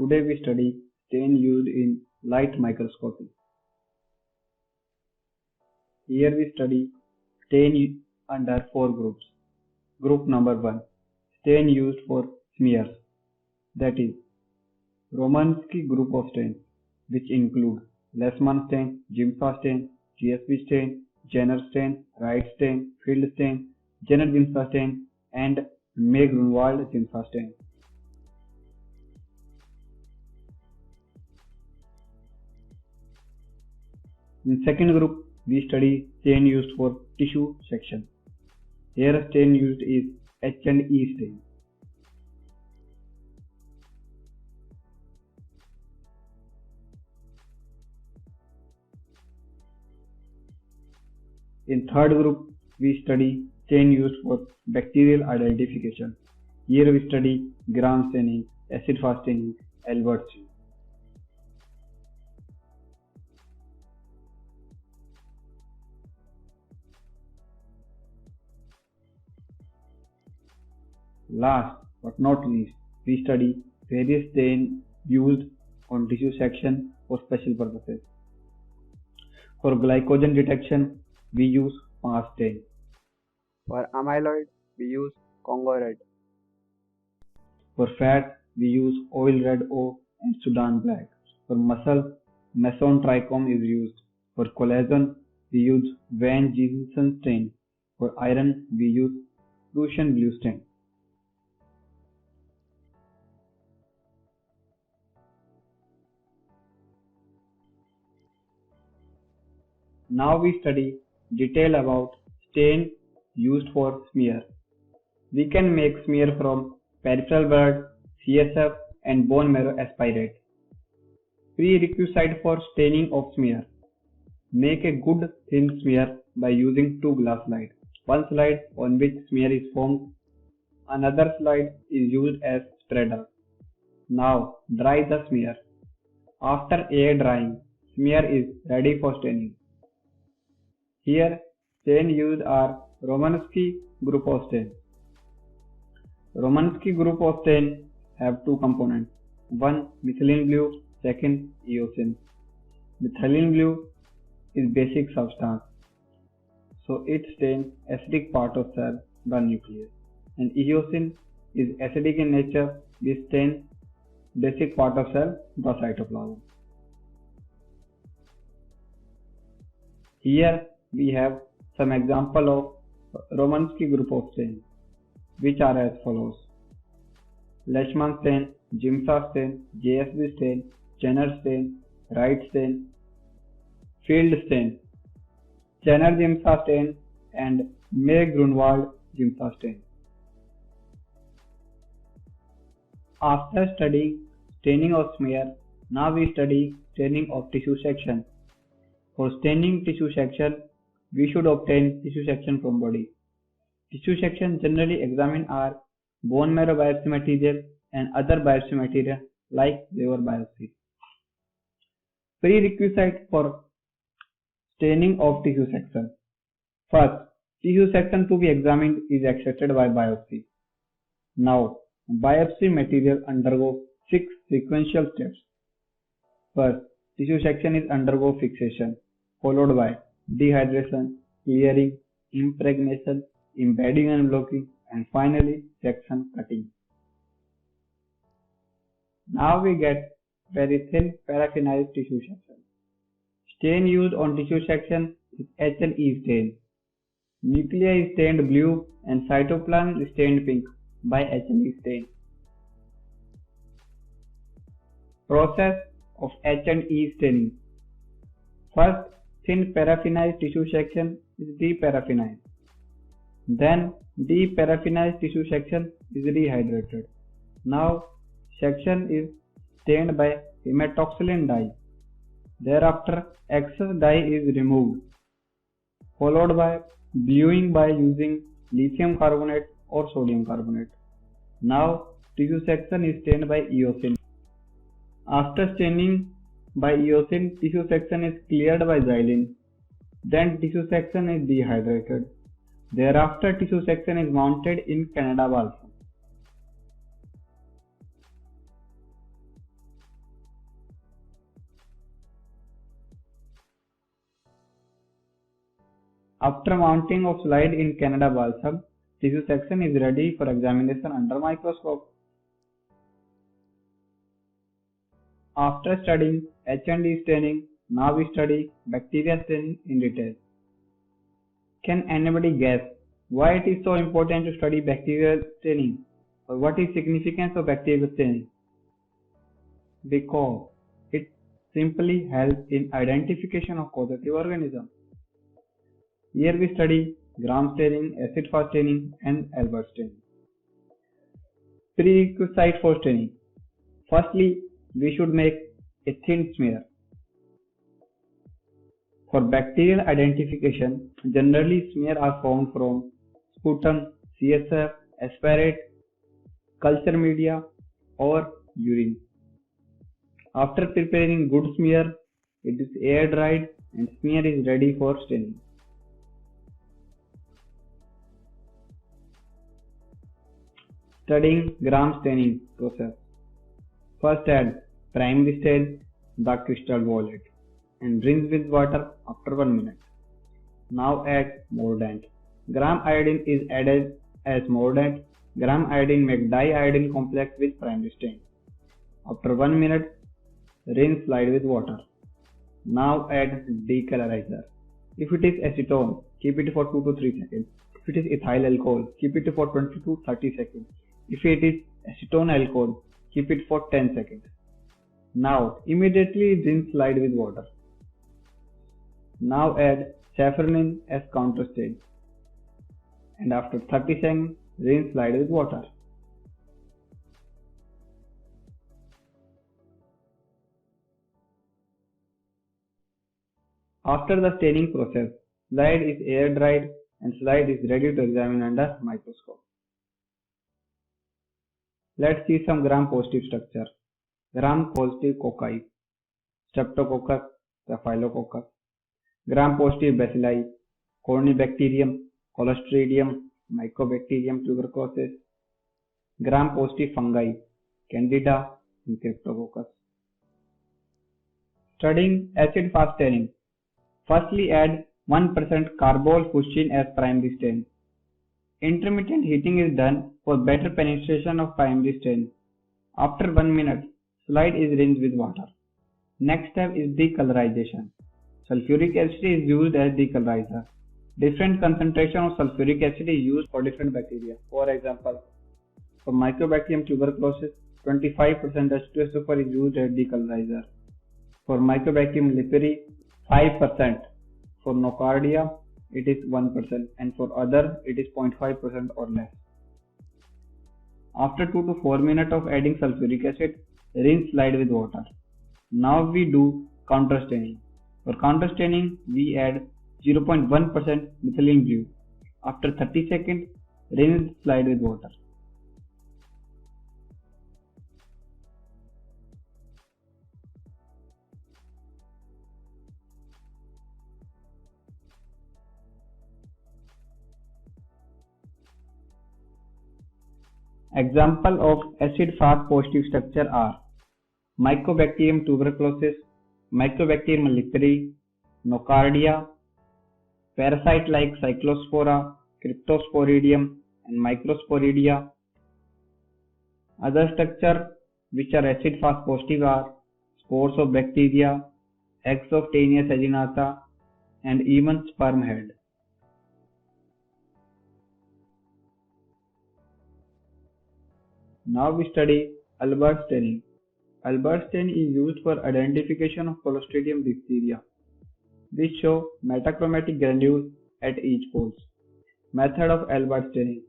Today we study stain used in light microscopy. Here we study stain under 4 groups. Group number 1, stain used for smears, that is Romansky group of stains, which include Leishman stain, Giemsa stain, GSB stain, Jenner stain, Wright stain, Field stain, Jenner Giemsa stain, and May Grunwald Giemsa stain. In second group, we study stain used for tissue section. Here stain used is H&E stain. In third group, we study stain used for bacterial identification. Here we study Gram staining, acid fast staining, Albert stain. Last but not least, we study various stains used on tissue section for special purposes. For glycogen detection, we use PAS stain. For amyloid, we use Congo red. For fat, we use oil red O and Sudan black. For muscle, Mason trichome is used. For collagen, we use Van Jefferson stain. For iron, we use Prussian blue stain. Now we study detail about stain used for smear. We can make smear from peripheral blood, CSF and bone marrow aspirate. Prerequisite for staining of smear. Make a good thin smear by using 2 glass slides. One slide on which smear is formed. Another slide is used as spreader. Now dry the smear. After air drying, smear is ready for staining. Here, stain used are Romansky group of stain. Romansky group of stain have 2 components. One methylene blue, second eosin. Methylene blue is basic substance, so it stains acidic part of cell, the nucleus. And eosin is acidic in nature, this stains basic part of cell, the cytoplasm. Here we have some example of Romansky group of stain, which are as follows: Leishman stain, Giemsa stain, JSB stain, Jenner stain, Wright stain, Field stain, Jenner Giemsa stain, and May Grunwald Giemsa stain. After studying staining of smear, now we study staining of tissue section. For staining tissue section, we should obtain tissue section from body. Tissue section generally examined are bone marrow biopsy material and other biopsy material like liver biopsy. Prerequisite for staining of tissue section. First, tissue section to be examined is extracted by biopsy. Now, biopsy material undergo 6 sequential steps. First, tissue section is undergo fixation, followed by dehydration, clearing, impregnation, embedding and blocking, and finally section cutting. Now we get very thin paraffinized tissue section. Stain used on tissue section is H&E stain. Nuclei is stained blue and cytoplasm is stained pink by H&E stain. Process of H&E staining. First, thin paraffinized tissue section is deparaffinized. Then deparaffinized tissue section is rehydrated. Now section is stained by hematoxylin dye. Thereafter excess dye is removed, followed by bluing by using lithium carbonate or sodium carbonate. Now tissue section is stained by eosin. After staining by eosin, tissue section is cleared by xylene. Then tissue section is dehydrated. Thereafter tissue section is mounted in Canada balsam. After mounting of slide in Canada balsam, tissue section is ready for examination under microscope. After studying H&E staining, now we study bacteria staining in detail. Can anybody guess why it is so important to study bacterial staining, or what is significance of bacterial staining? Because it simply helps in identification of causative organisms. Here we study Gram staining, acid-fast staining and Albert staining. Prerequisite for staining. Firstly, we should make a thin smear. For bacterial identification, generally smears are found from sputum, CSF, aspirate, culture media or urine. After preparing good smear, it is air dried and smear is ready for staining. Studying Gram staining process. First add primary stain, dark crystal violet, and rinse with water after 1 minute. Now add mordant. Gram iodine is added as mordant. Gram iodine make diiodine complex with primary stain. After 1 minute, rinse slide with water. Now add decolorizer. If it is acetone, keep it for 2 to 3 seconds. If it is ethyl alcohol, keep it for 20 to 30 seconds. If it is acetone alcohol, keep it for 10 seconds. Now immediately rinse slide with water. Now add safranin as counter stain. And after 30 seconds, rinse slide with water. After the staining process, slide is air dried and slide is ready to examine under microscope. Let's see some gram-positive structure. Gram-positive cocci, Streptococcus, Staphylococcus. Gram-positive bacilli, Corynebacterium, Clostridium, Mycobacterium tuberculosis. Gram-positive fungi, Candida, and Cryptococcus. Studying acid-fast staining. Firstly, add 1% carbol fuchsin as primary stain. Intermittent heating is done for better penetration of primary stain. After 1 minute, slide is rinsed with water. Next step is decolorization. Sulfuric acid is used as decolorizer. Different concentration of sulfuric acid is used for different bacteria. For example, for Mycobacterium tuberculosis, 25% H2SO4 is used as decolorizer. For Mycobacterium leprae, 5%. For Nocardia, it is 1%, and for other, it is 0.5% or less. After 2 to 4 minutes of adding sulfuric acid, rinse slide with water. Now we do counter staining. For counter staining, we add 0.1% methylene blue. After 30 seconds, rinse slide with water. Example of acid-fast positive structure are Mycobacterium tuberculosis, Mycobacterium leprae, Nocardia, parasite like Cyclospora, Cryptosporidium, and Microsporidia. Other structure which are acid-fast positive are spores of bacteria, eggs of Taenia saginata, and even sperm head. Now we study Albert staining. Albert stain is used for identification of Clostridium diphtheria, which show metachromatic granules at each poles. Method of Albert staining.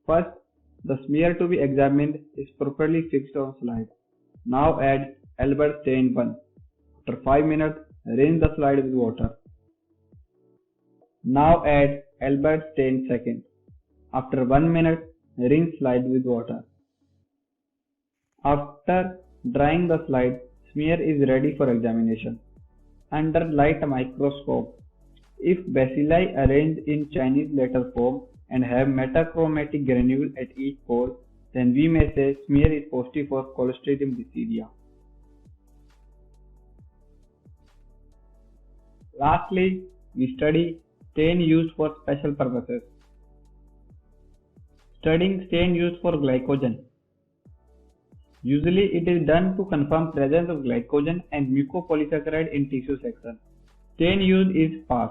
First, the smear to be examined is properly fixed on slide. Now add Albert stain 1. After 5 minutes, rinse the slide with water. Now add Albert stain 2. After 1 minute, rinse slide with water. After drying the slide, smear is ready for examination. Under light microscope, if bacilli arranged in Chinese letter form and have metachromatic granule at each pore, then we may say smear is positive for Clostridium diphtheria. Lastly, we study stain used for special purposes. Studying stain used for glycogen. Usually it is done to confirm presence of glycogen and mucopolysaccharide in tissue section. Stain used is PAS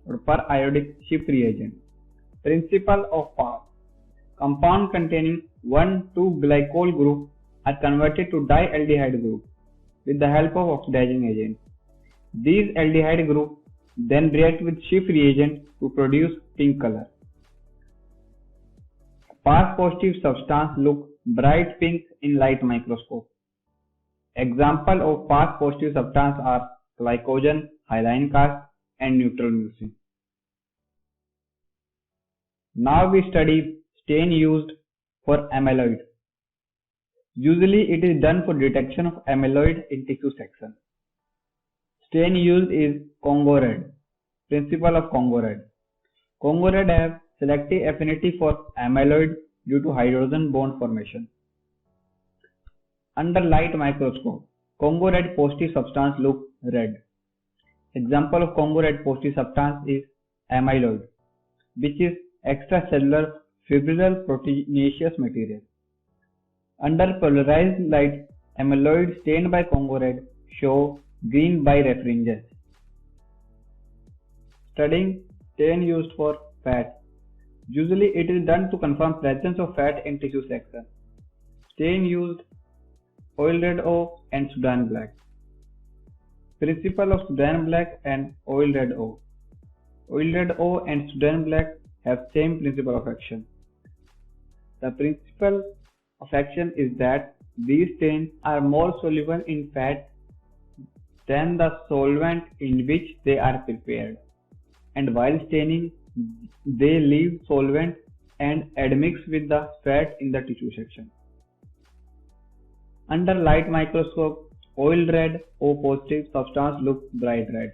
or periodic shift reagent. Principle of PAS. Compound containing 1,2-glycol group are converted to dialdehyde group with the help of oxidizing agent. These aldehyde groups then react with shift reagent to produce pink color. PAS positive substance look bright pink in light microscope. Example of PAS positive substance are glycogen, hyaline cast, and neutral mucin. Now we study stain used for amyloid. Usually it is done for detection of amyloid in tissue section. Stain used is Congo red. Principle of Congo red. Congo red have selective affinity for amyloid due to hydrogen bond formation. Under light microscope, Congo red positive substance look red. Example of Congo red positive substance is amyloid, which is extracellular fibrillary proteinaceous material. Under polarized light, amyloid stained by Congo red show green birefringence. Studying stain used for fat. Usually it is done to confirm presence of fat in tissue section. Stain used oil red O and Sudan black. Principle of Sudan black and oil red O. Oil red O and Sudan black have same principle of action. The principle of action is that these stains are more soluble in fat than the solvent in which they are prepared, and while staining they leave solvent and admix with the fat in the tissue section. Under light microscope, oil red O positive substance look bright red.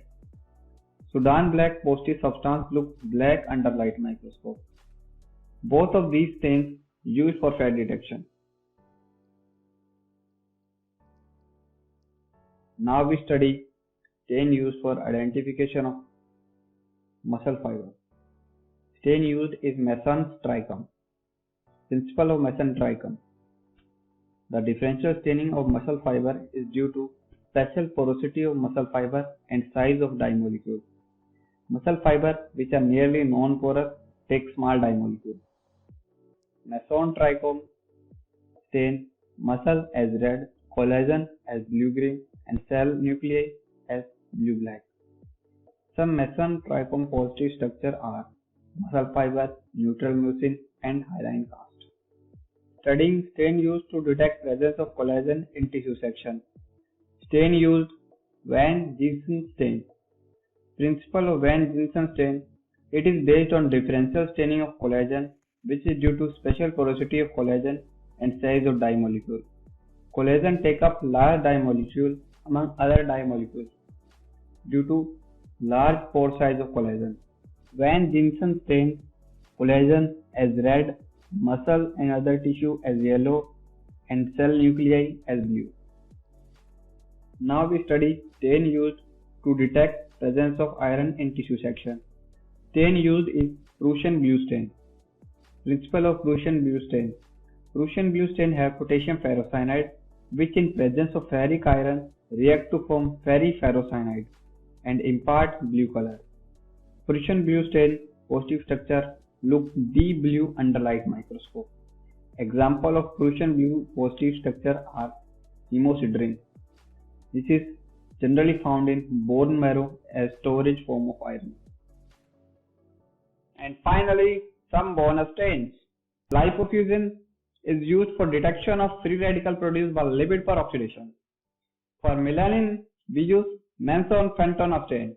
Sudan black positive substance look black under light microscope. Both of these stains used for fat detection. Now we study stain used for identification of muscle fiber. Stain used is Mason's trichome. Principle of Mason trichome. The differential staining of muscle fiber is due to special porosity of muscle fiber and size of dye molecule. Muscle fiber which are nearly non-porous take small dye molecule. Mason trichome stain muscle as red, collagen as blue-green, and cell nuclei as blue-black. Some Mason trichome positive structure are muscle fiber, neutral mucin, and hyaline cast. Studying stain used to detect presence of collagen in tissue section. Stain used Van Ginsen stain. Principle of Van Ginsen stain. It is based on differential staining of collagen, which is due to special porosity of collagen and size of dye molecule. Collagen take up large dye molecule among other dye molecules due to large pore size of collagen. Van Ginsen stain collagen as red, muscle and other tissue as yellow, and cell nuclei as blue. Now we study stain used to detect presence of iron in tissue section. Stain used is Prussian blue stain. Principle of Prussian blue stain. Prussian blue stain have potassium ferrocyanide, which in presence of ferric iron react to form ferriferrocyanide and impart blue color. Prussian blue stain positive structure look deep blue under light microscope. Example of Prussian blue positive structure are hemosiderin. This is generally found in bone marrow as storage form of iron. And finally, some bonus stains. Lipofuscin is used for detection of free radical produced by lipid peroxidation. For melanin, we use Manson-Fenton stain.